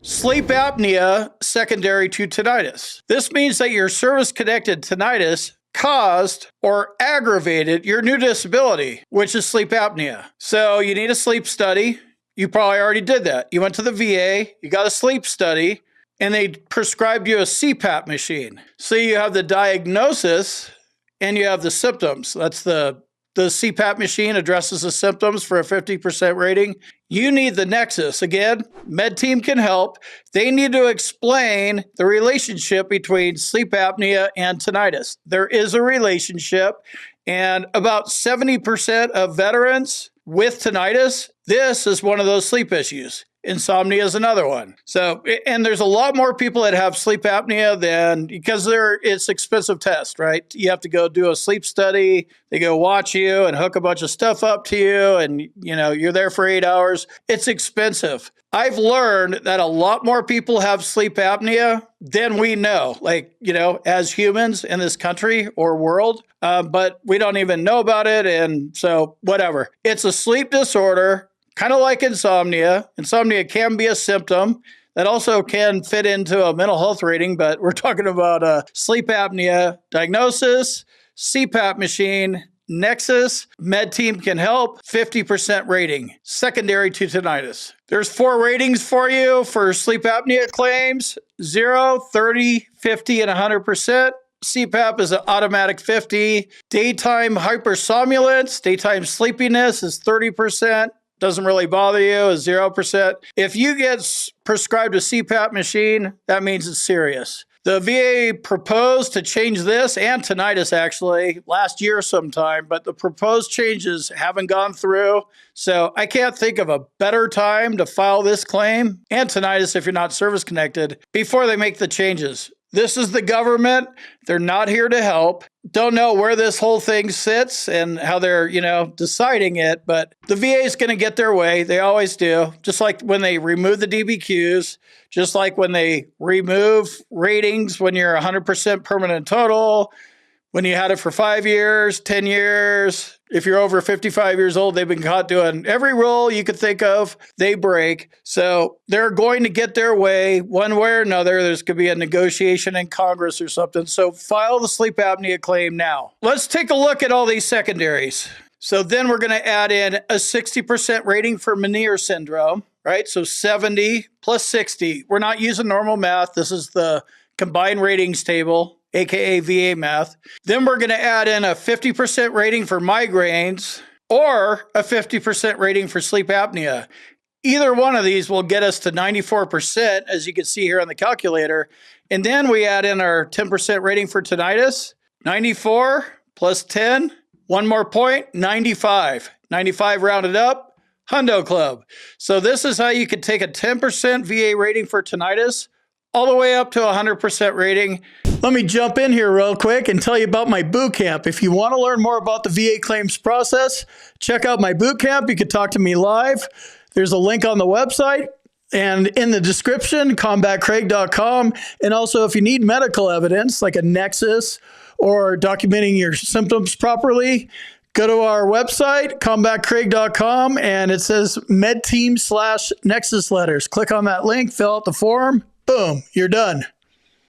Sleep apnea secondary to tinnitus. This means that your service-connected tinnitus caused or aggravated your new disability, which is sleep apnea. So you need a sleep study. You probably already did that. You went to the VA, you got a sleep study, and they prescribed you a CPAP machine. So you have the diagnosis and you have the symptoms. That's the CPAP machine addresses the symptoms for a 50% rating. You need the nexus. Again, med team can help. They need to explain the relationship between sleep apnea and tinnitus. There is a relationship, and about 70% of veterans with tinnitus, this is one of those sleep issues. Insomnia is another one. So, and there's a lot more people that have sleep apnea than, because it's expensive test, right? You have to go do a sleep study. They go watch you and hook a bunch of stuff up to you. And, you're there for 8 hours. It's expensive. I've learned that a lot more people have sleep apnea than we know, as humans in this country or world. But we don't even know about it. And so whatever. It's a sleep disorder. Kind of like insomnia. Insomnia can be a symptom that also can fit into a mental health rating, but we're talking about sleep apnea diagnosis, CPAP machine, nexus, med team can help, 50% rating, secondary to tinnitus. There's 4 ratings for you for sleep apnea claims: 0, 30, 50, and 100%. CPAP is an automatic 50. Daytime hypersomnolence, daytime sleepiness is 30%. Doesn't really bother you, is 0%. If you get prescribed a CPAP machine, that means it's serious. The VA proposed to change this and tinnitus actually last year sometime, but the proposed changes haven't gone through. So I can't think of a better time to file this claim and tinnitus if you're not service connected before they make the changes. This is the government. They're not here to help. Don't know where this whole thing sits and how they're, deciding it, but the VA is going to get their way. They always do. Just like when they remove the DBQs, just like when they remove ratings when you're 100% permanent total, when you had it for 5 years, 10 years. If you're over 55 years old, they've been caught doing every rule you could think of, they break. So they're going to get their way one way or another. There's going to be a negotiation in Congress or something. So file the sleep apnea claim now. Let's take a look at all these secondaries. So then we're going to add in a 60% rating for Meniere syndrome, right? So 70 plus 60. We're not using normal math. This is the combined ratings table, aka VA math. Then we're going to add in a 50% rating for migraines or a 50% rating for sleep apnea. Either one of these will get us to 94%, as you can see here on the calculator. And then we add in our 10% rating for tinnitus, 94 plus 10, one more point, 95. 95 rounded up, Hundo Club. So this is how you could take a 10% VA rating for tinnitus all the way up to 100% rating. Let me jump in here real quick and tell you about my boot camp. If you want to learn more about the VA claims process, check out my boot camp. You can talk to me live. There's a link on the website and in the description, combatcraig.com. And also, if you need medical evidence like a nexus or documenting your symptoms properly, go to our website, combatcraig.com, and it says medteam/nexus letters. Click on that link, fill out the form. Boom, you're done.